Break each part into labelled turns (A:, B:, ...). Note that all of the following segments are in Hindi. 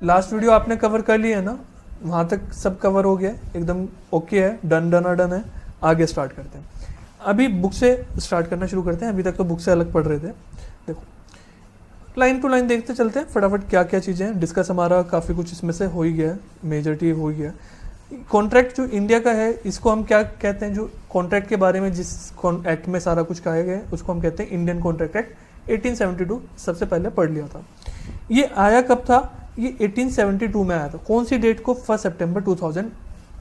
A: लास्ट वीडियो आपने कवर कर लिया है ना, वहाँ तक सब कवर हो गया है, एकदम ओके है, डन है। आगे स्टार्ट करते हैं। अभी बुक से स्टार्ट करना शुरू करते हैं। अभी तक तो बुक से अलग पढ़ रहे थे। देखो लाइन टू लाइन देखते चलते हैं फटाफट, क्या क्या चीज़ें हैं। डिस्कस हमारा काफ़ी कुछ इसमें से हो ही गया है, मेजॉरिटी हो ही गया। कॉन्ट्रैक्ट जो इंडिया का है, इसको हम क्या कहते हैं, जो कॉन्ट्रैक्ट के बारे में जिस एक्ट में सारा कुछ कहा गया है उसको हम कहते हैं इंडियन कॉन्ट्रैक्ट एक्ट 1872। सबसे पहले पढ़ लिया था। ये आया कब था? ये 1872 में आया था। कौन सी डेट को? 1 सितंबर 2000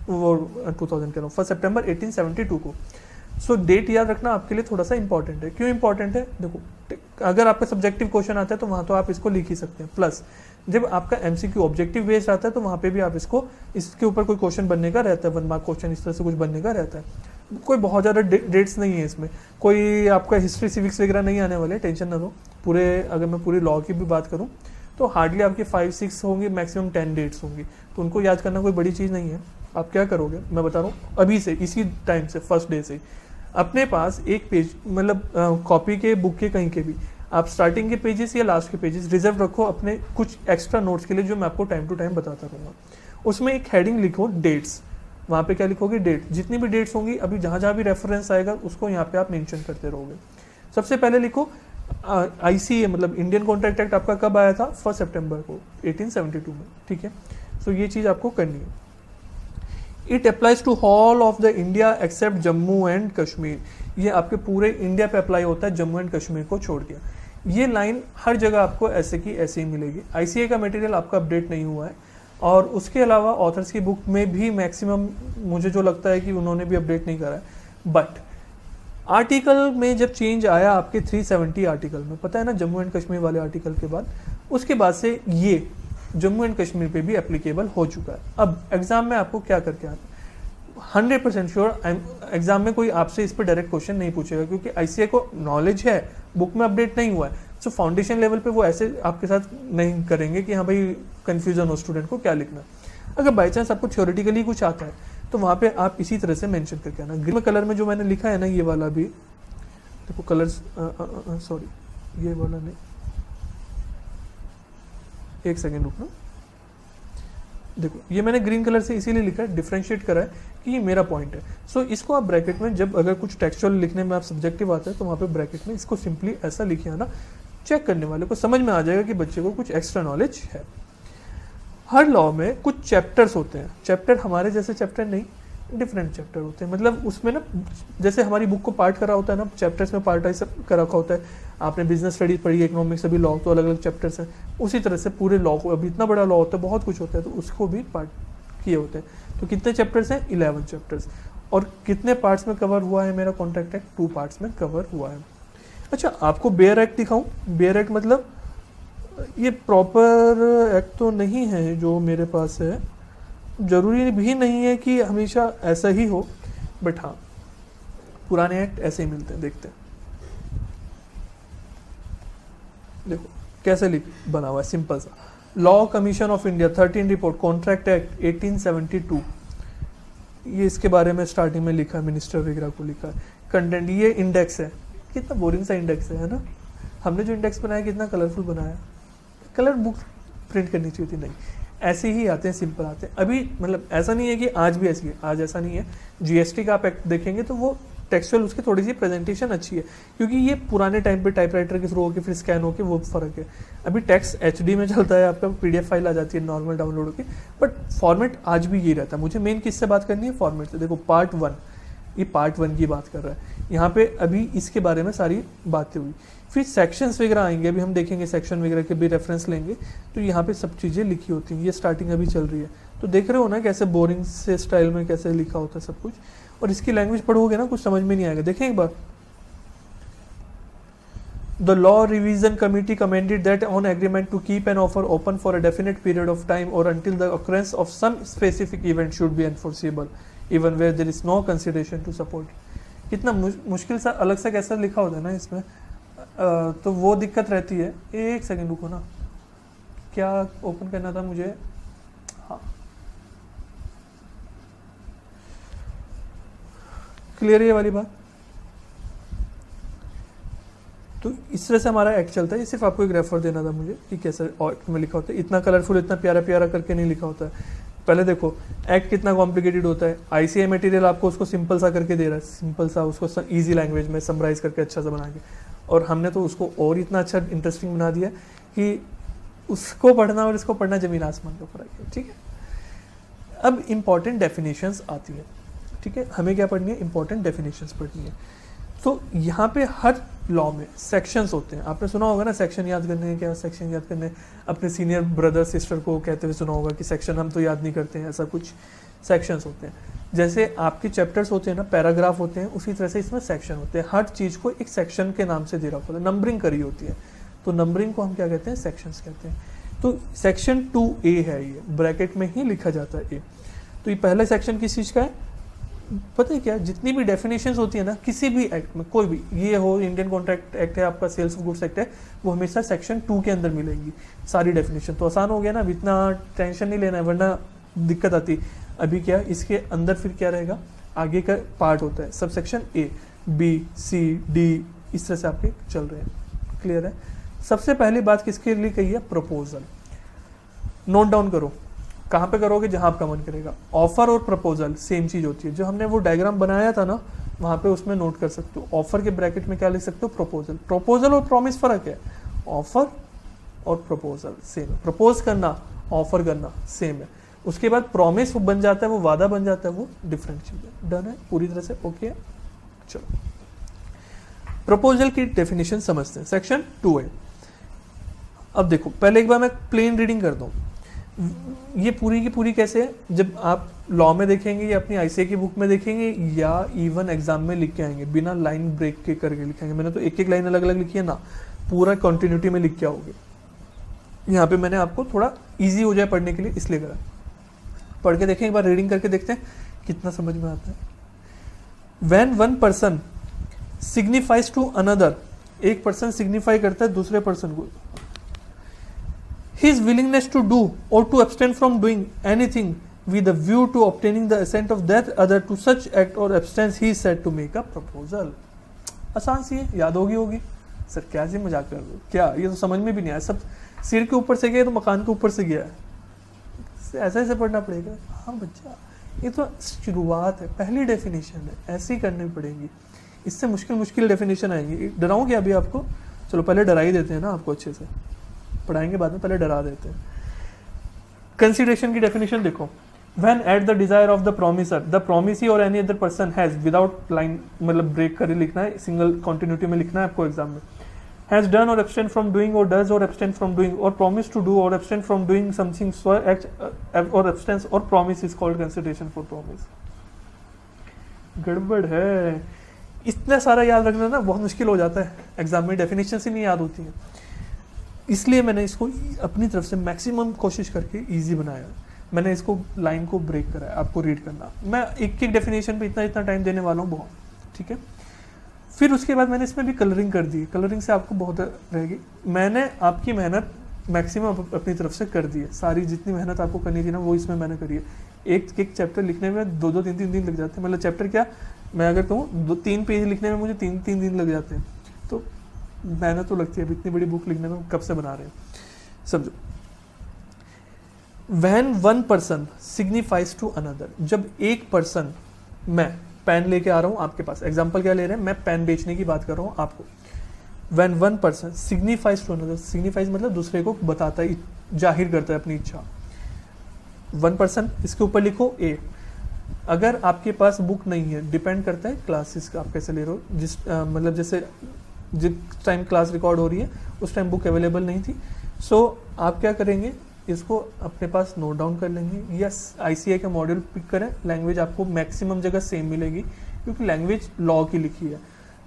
A: कह रहा हूँ, 1 सितंबर 1872 को। सो डेट याद रखना आपके लिए थोड़ा सा इंपॉर्टेंट है। क्यों इंपॉर्टेंट है? देखो अगर आपका सब्जेक्टिव क्वेश्चन आता है तो वहाँ तो आप इसको लिख ही सकते हैं, प्लस जब आपका एमसीक्यू ऑब्जेक्टिव बेस्ड आता है तो वहाँ पे भी आप इसको, इसके ऊपर कोई क्वेश्चन बनने का रहता है, 1 मार्क क्वेश्चन इस तरह से कुछ बनने का रहता है। कोई बहुत ज़्यादा डेट्स नहीं है इसमें, कोई आपका हिस्ट्री सिविक्स वगैरह नहीं आने वाले, टेंशन ना लो। पूरे अगर मैं पूरी लॉ की भी बात करूँ तो हार्डली आपके 5-6 होंगी, मैक्सिमम 10 डेट्स होंगी, तो उनको याद करना कोई बड़ी चीज़ नहीं है। आप क्या करोगे मैं बता रहा हूँ, अभी से इसी टाइम से फर्स्ट डे से अपने पास एक पेज, मतलब कॉपी के, बुक के, कहीं के भी आप स्टार्टिंग के पेजेस या लास्ट के पेजेस रिजर्व रखो अपने कुछ एक्स्ट्रा नोट्स के लिए, जो मैं आपको टाइम टू टाइम बताता रहूँगा। उसमें एक हेडिंग लिखो डेट्स। वहाँ पे क्या लिखोगे? डेट। जितनी भी डेट्स होंगी अभी जहाँ जहाँ भी रेफरेंस आएगा उसको यहाँ पे आप मेंशन करते रहोगे। सबसे पहले लिखो ICA, मतलब इंडियन कॉन्ट्रैक्ट एक्ट आपका कब आया था? 1 सितंबर को 1872 में। ठीक है, सो ये चीज़ आपको करनी है। It applies to all of the India except Jammu and Kashmir. ये आपके पूरे इंडिया पे अप्लाई होता है, जम्मू एंड कश्मीर को छोड़ दिया। ये लाइन हर जगह आपको ऐसे की ऐसे ही मिलेगी। ICA का मटेरियल आपका अपडेट नहीं हुआ है, और उसके अलावा ऑथर्स की बुक में भी मैक्सिमम मुझे जो लगता है कि उन्होंने भी अपडेट नहीं करा है। बट आर्टिकल में जब चेंज आया आपके 370 आर्टिकल में, पता है ना, जम्मू एंड कश्मीर वाले आर्टिकल के बाद, उसके बाद से ये जम्मू एंड कश्मीर पे भी एप्लीकेबल हो चुका है। अब एग्जाम में आपको क्या करके आना, 100% श्योर एग्जाम में कोई आपसे इस पर डायरेक्ट क्वेश्चन नहीं पूछेगा, क्योंकि ICA को नॉलेज है, बुक में अपडेट नहीं हुआ है। सो फाउंडेशन लेवल पे वो ऐसे आपके साथ नहीं करेंगे कि हाँ भाई कंफ्यूजन हो स्टूडेंट को क्या लिखना। अगर बाई चांस आपको थ्योरेटिकली कुछ आता है तो वहाँ पे आप इसी तरह से मेंशन करके आना। ग्रीन कलर में जो मैंने लिखा है ना, ये वाला भी देखो, कलर्स, सॉरी ये वाला नहीं, एक सेकेंड रुकना। देखो ये मैंने ग्रीन कलर से इसीलिए लिखा है, डिफरेंशिएट करा है कि ये मेरा पॉइंट है। सो इसको आप ब्रैकेट में, जब अगर कुछ टेक्सचुअल लिखने में आप सब्जेक्टिव आता है तो वहाँ पे ब्रैकेट में इसको सिंपली ऐसा लिखे आना। चेक करने वाले को समझ में आ जाएगा कि बच्चे को कुछ एक्स्ट्रा नॉलेज है। हर लॉ में कुछ चैप्टर्स होते हैं। चैप्टर हमारे जैसे चैप्टर नहीं, डिफरेंट चैप्टर होते हैं। मतलब उसमें ना, जैसे हमारी बुक को पार्ट करा होता है ना, चैप्टर्स में पार्ट ऐसा करा रखा होता है। आपने बिजनेस स्टडीज पढ़ी, इकोनॉमिक्स, अभी लॉ, तो अलग अलग चैप्टर्स हैं। उसी तरह से पूरे लॉ को, अभी इतना बड़ा लॉ होता है, बहुत कुछ होता है, तो उसको भी पार्ट किए होते हैं। तो कितने चैप्टर्स हैं? 11 चैप्टर्स। और कितने पार्ट्स में कवर हुआ है मेरा कॉन्ट्रैक्ट एक्ट? 2 पार्ट्स में कवर हुआ है। अच्छा, आपको बेयर एक्ट दिखाऊं? बेयर एक्ट मतलब ये प्रॉपर एक्ट तो नहीं है जो मेरे पास है, जरूरी भी नहीं है कि हमेशा ऐसा ही हो, बट हाँ पुराने एक्ट ऐसे ही मिलते हैं। देखते हैं, देखो कैसे लिख बना हुआ है, सिंपल सा। Law commission of India 13 report, contract act 1872, ये इसके बारे में स्टार्टिंग में लिखा है, मिनिस्टर वगैरह को लिखा है। कंटेंट, ये इंडेक्स है, कितना बोरिंग सा इंडेक्स है ना। हमने जो इंडेक्स बनाया कितना कलरफुल बनाया, कलर बुक प्रिंट करनी चाहिए थी, नहीं ऐसे ही आते हैं, सिंपल आते हैं। अभी मतलब ऐसा नहीं है कि आज भी ऐसी है, आज ऐसा नहीं है। GST का आप एक्ट देखेंगे तो वो टेक्सचुअल, उसकी थोड़ी सी प्रेजेंटेशन अच्छी है, क्योंकि ये पुराने टाइम पे टाइपराइटर के थ्रू होकर फिर स्कैन होकर वो फ़र्क है। अभी टेक्स्ट HD में चलता है, आपका PDF फाइल आ जाती है नॉर्मल डाउनलोड होकर, बट फॉर्मेट आज भी यही रहता है। मुझे मेन किससे बात करनी है? फॉर्मेट से। देखो पार्ट 1, ये पार्ट 1 की बात कर रहा है यहाँ पे, अभी इसके बारे में सारी बातें हुई। फिर सेक्शंस वगैरह आएंगे, अभी हम देखेंगे सेक्शन वगैरह के भी रेफरेंस लेंगे, तो यहाँ पे सब चीज़ें लिखी होती हैं। ये स्टार्टिंग अभी चल रही है, तो देख रहे हो ना कैसे बोरिंग से स्टाइल में कैसे लिखा होता है सब कुछ। और इसकी लैंग्वेज पढ़ोगे ना, कुछ समझ में नहीं आएगा। देखें एक बार, The law revision committee commented that on agreement to keep an offer open for a definite period of time or until the occurrence of some specific event should be enforceable, even where there is no consideration to support. कितना मुश्किल सा अलग सा कैसा लिखा होता है ना इसमें, तो वो दिक्कत रहती है। एक सेकंड रुको ना, क्या ओपन करना था मुझे? हाँ, क्लियर है ये वाली बात? तो इस तरह से हमारा एक्ट चलता है। ये सिर्फ आपको एक रेफर देना था मुझे कि कैसे एक्ट में लिखा होता है। इतना कलरफुल, इतना प्यारा प्यारा करके नहीं लिखा होता है। पहले देखो एक्ट कितना कॉम्प्लिकेटेड होता है। आईसीआई मटेरियल आपको उसको सिंपल सा करके दे रहा है, सिंपल सा उसको ईजी लैंग्वेज में समराइज करके अच्छा सा बना के, और हमने तो उसको और इतना अच्छा इंटरेस्टिंग बना दिया कि उसको पढ़ना और इसको पढ़ना जमीन आसमान का फर्क है। ठीक है, अब इंपॉर्टेंट डेफिनेशंस आती है। ठीक है, हमें क्या पढ़नी है? इंपॉर्टेंट डेफिनेशंस पढ़नी है। तो यहाँ पे हर लॉ में सेक्शंस होते हैं। आपने सुना होगा ना सेक्शन याद करने हैं, क्या सेक्शन याद करने, अपने सीनियर ब्रदर सिस्टर को कहते हुए सुना होगा कि सेक्शन हम तो याद नहीं करते हैं, ऐसा कुछ सेक्शंस होते हैं। जैसे आपके चैप्टर्स होते हैं ना, पैराग्राफ होते हैं, उसी तरह से इसमें सेक्शन होते हैं। हर चीज़ को एक सेक्शन के नाम से दे रखा होता है, नंबरिंग करी होती है, तो नंबरिंग को हम क्या कहते हैं? सेक्शंस कहते हैं। तो सेक्शन 2A है, ये ब्रैकेट में ही लिखा जाता है ए। तो ये पहला सेक्शन किस चीज़ का है पता है क्या? जितनी भी डेफिनेशंस होती है ना किसी भी एक्ट में, कोई भी, ये हो इंडियन कॉन्ट्रैक्ट एक्ट है, आपका सेल्स ऑफ गुड्स एक्ट है, वो हमेशा सेक्शन 2 के अंदर मिलेंगी सारी डेफिनेशन। तो आसान हो गया ना, इतना टेंशन नहीं लेना है, वरना दिक्कत आती। अभी क्या इसके अंदर फिर क्या रहेगा, आगे का पार्ट होता है sub section A, B, C, D, इस तरह से आपके चल रहे हैं। क्लियर है? सबसे पहली बात किसके लिए कही है? प्रपोजल। नोट डाउन करो, कहाँ पे करोगे? जहां आपका मन करेगा। ऑफर और प्रपोजल सेम चीज होती है। जो हमने वो डायग्राम बनाया था ना, वहां पे उसमें नोट कर सकते हो। ऑफर के ब्रैकेट में क्या लिख सकते हो? प्रपोजल। प्रपोजल और प्रॉमिस फर्क है, ऑफर और प्रपोजल सेम है। प्रपोज करना, ऑफर करना सेम है। उसके बाद प्रॉमिस बन जाता है, वो वादा बन जाता है, वो डिफरेंट चीज है। डन है पूरी तरह से? ओके है, चलो प्रपोजल की डेफिनेशन समझते हैं। Section 2A। अब देखो, पहले एक बार मैं प्लेन रीडिंग कर दूं। ये पूरी की पूरी कैसे है? जब आप लॉ में देखेंगे या अपनी आईसीए की बुक में देखेंगे या इवन एग्जाम में लिख के आएंगे, बिना लाइन ब्रेक के करके लिखेंगे। मैंने तो एक एक लाइन अलग अलग लिखी है ना, पूरा कंटिन्यूटी में लिख के आओगे। यहाँ पे मैंने आपको थोड़ा इजी हो जाए पढ़ने के लिए इसलिए करा। पढ़ के देखें एक बार, रीडिंग करके देखते हैं कितना समझ में आता है। When one person signifies to another, एक पर्सन सिग्निफाई करता है दूसरे पर्सन को, his willingness to do or to abstain from doing anything with a view to obtaining the assent of that other to such act or abstain, he is said to make a proposal। आसान सी है, याद होगी। सर क्या जी मजाक कर रहे हो क्या? ये तो समझ में भी नहीं आया। सब सिर के ऊपर से गया तो मकान के ऊपर से गया है, ऐसे पढ़ना पड़ेगा। हाँ बच्चा, ये तो शुरुआत है, पहली डेफिनेशन है, ऐसे ही करनी पड़ेगी। इससे मुश्किल डेफिनेशन आएंगी। डराऊं क्या अभी आपको? चलो पहले डरा ही देते हैं ना आपको, अच्छे से पढ़ाएंगे बाद में, पहले डरा देते हैं। कंसीडरेशन की डेफिनेशन देखो। When at the desire of the promisor, the promisee और any other person has, without line मतलब ब्रेक कर लिखना है, सिंगल कंटिन्यूटी में लिखना है आपको एग्जाम में, हैज डन और एब्सटेन फ्रॉम डूइंग और डज और एब्सटेन फ्रॉम डूइंग और प्रॉमिस टू डू और abstain from doing something, so act और एब्सटेंस और promise is called consideration for promise. गड़बड़ है, इतना सारा याद रखना ना बहुत मुश्किल हो जाता है एग्जाम में, डेफिनेशन ही नहीं याद होती है। इसलिए मैंने इसको अपनी तरफ से मैक्सिमम कोशिश करके इजी बनाया। मैंने इसको लाइन को ब्रेक करा है, आपको रीड करना। मैं एक एक डेफिनेशन पे इतना टाइम देने वाला हूँ बहुत, ठीक है। फिर उसके बाद मैंने इसमें भी कलरिंग कर दी। कलरिंग से आपको बहुत रहेगी। मैंने आपकी मेहनत मैक्सिमम अपनी तरफ से कर दी है। सारी जितनी मेहनत आपको करनी थी ना, वो इसमें मैंने करी है। एक चैप्टर लिखने में 2-2, 3-3 दिन लग जाते हैं। मतलब चैप्टर क्या, मैं अगर कहूँ 2-3 पेज लिखने में मुझे 3-3 दिन लग जाते हैं। तो मेहनत तो लगती है। अब इतनी बड़ी बुक लिखने में कब से बना रहे हैं, समझो। When one person signifies to another, जब एक पर्सन, मैं पेन लेके आ रहा हूँ आपके पास, एग्जाम्पल क्या ले रहे हैं, मैं पेन बेचने की बात कर रहा हूँ आपको। When one person signifies to another, signifies मतलब दूसरे को बताता है, जाहिर करता है अपनी इच्छा। वन पर्सन, इसके ऊपर लिखो ए। अगर आपके पास बुक नहीं है, डिपेंड करता है क्लासेस का आप कैसे ले रहे हो। मतलब जैसे जिस टाइम क्लास रिकॉर्ड हो रही है उस टाइम बुक अवेलेबल नहीं थी, सो आप क्या करेंगे, इसको अपने पास नोट डाउन कर लेंगे या आईसीआई का मॉड्यूल पिक करें। लैंग्वेज आपको मैक्सिमम जगह सेम मिलेगी, क्योंकि लैंग्वेज लॉ की लिखी है।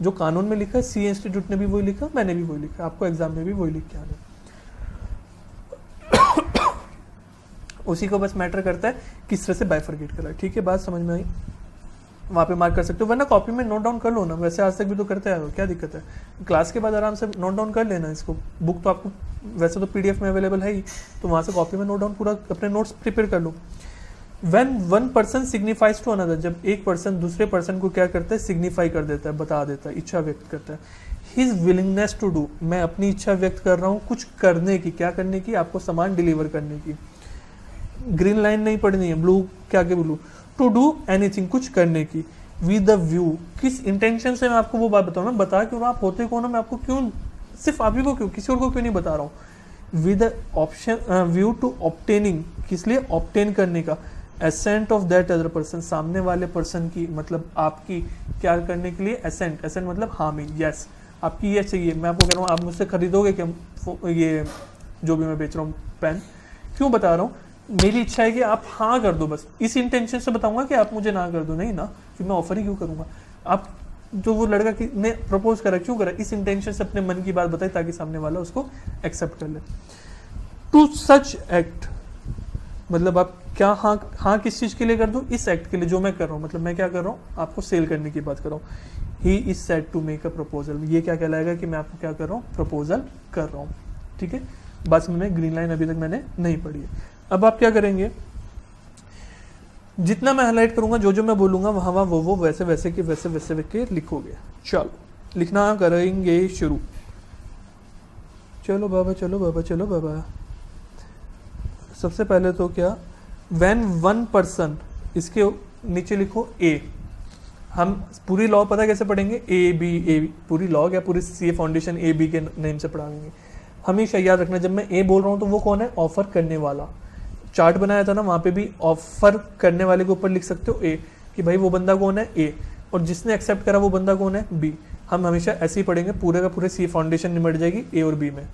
A: जो कानून में लिखा है, सी इंस्टीट्यूट ने भी वही लिखा, मैंने भी वही लिखा, आपको एग्जाम में भी वही लिख के आना। उसी को बस मैटर करता है किस तरह से बाइफरकेट करा है। ठीक है, बात समझ में आई? वहाँ पे मार्क कर सकते हो, वरना कॉपी में नोट डाउन कर लो ना। वैसे आज तक भी तो करते आए हो, क्या दिक्कत है? क्लास के बाद आराम से नोट डाउन कर लेना इसको। बुक तो आपको वैसे तो पीडीएफ में अवेलेबल है ही, तो वहाँ से कॉपी में नोट डाउन पूरा अपने नोट्स प्रिपेयर कर लो। When one person signifies to another, जब एक पर्सन दूसरे पर्सन को क्या करता है, सिग्निफाई कर देता है, बता देता है, इच्छा व्यक्त करता है। हिज विलिंगनेस टू डू, मैं अपनी इच्छा व्यक्त कर रहा हूँ कुछ करने की, क्या करने की, आपको सामान डिलीवर करने की। ग्रीन लाइन नहीं पढ़नी है, ब्लू क्या के ब्लू, टू डू एनीथिंग, कुछ करने की। विद द व्यू, किस इंटेंशन से मैं आपको वो बात बताऊँ, मैं बता क्यों रहा हूँ, आप होते कौन हो, मैं आपको क्यों, सिर्फ आप ही को क्यों, किसी और को क्यों नहीं बता रहा हूँ। With option view to obtaining, किस लिए, ऑब्टेन करने का, assent of that other person, सामने वाले पर्सन की, मतलब आपकी क्या करने के लिए, एसेंट, एसेंट मतलब हामी, यस आपकी ये चाहिए, मैं आपको कह रहा हूँ आप मुझसे खरीदोगे क्या ये जो भी मैं बेच रहा हूँ पेन, क्यों बता रहा हूँ, मेरी इच्छा है कि आप हाँ कर दो, बस इस इंटेंशन से बताऊंगा कि आप मुझे ना कर दो, नहीं ना, फिर मैं ऑफर ही क्यों करूंगा। आप जो वो लड़का ने प्रपोज करा क्यों करा, इस इंटेंशन से अपने मन की बात बताई ताकि सामने वाला उसको एक्सेप्ट कर ले। टू सच एक्ट, मतलब आप क्या हाँ किस चीज के लिए कर दो, इस एक्ट के लिए जो मैं कर रहा हूँ, मतलब मैं क्या कर रहा हूँ, आपको सेल करने की बात कर रहा हूँ। He is said to make a proposal, ये क्या कहलाएगा कि मैं आपको क्या कर रहा हूँ, प्रपोजल कर रहा हूँ। ठीक है, बस मैंने ग्रीन लाइन अभी तक मैंने नहीं पढ़ी है। अब आप क्या करेंगे, जितना मैं हाईलाइट करूंगा, जो जो मैं बोलूंगा वहां वहां वो वैसे वैसे के लिखोगे। चलो लिखना करेंगे शुरू। चलो बाबा चलो बाबा चलो बाबा। सबसे पहले तो क्या, व्हेन वन पर्सन, इसके नीचे लिखो ए। हम पूरी लॉ पता कैसे पढ़ेंगे, ए बी, पूरी लॉ या पूरी सीए फाउंडेशन ए बी के नेम से पढ़ाएंगे। हमेशा याद रखना, जब मैं ए बोल रहा हूँ तो वो कौन है, ऑफर करने वाला। चार्ट बनाया था ना, वहां पे भी ऑफर करने वाले के ऊपर लिख सकते हो ए, कि भाई वो बंदा कौन है, ए, और जिसने एक्सेप्ट करा वो बंदा कौन है, बी। हम हमेशा ऐसे ही पढ़ेंगे, पूरे का पूरे सी फाउंडेशन निमट जाएगी ए और बी में।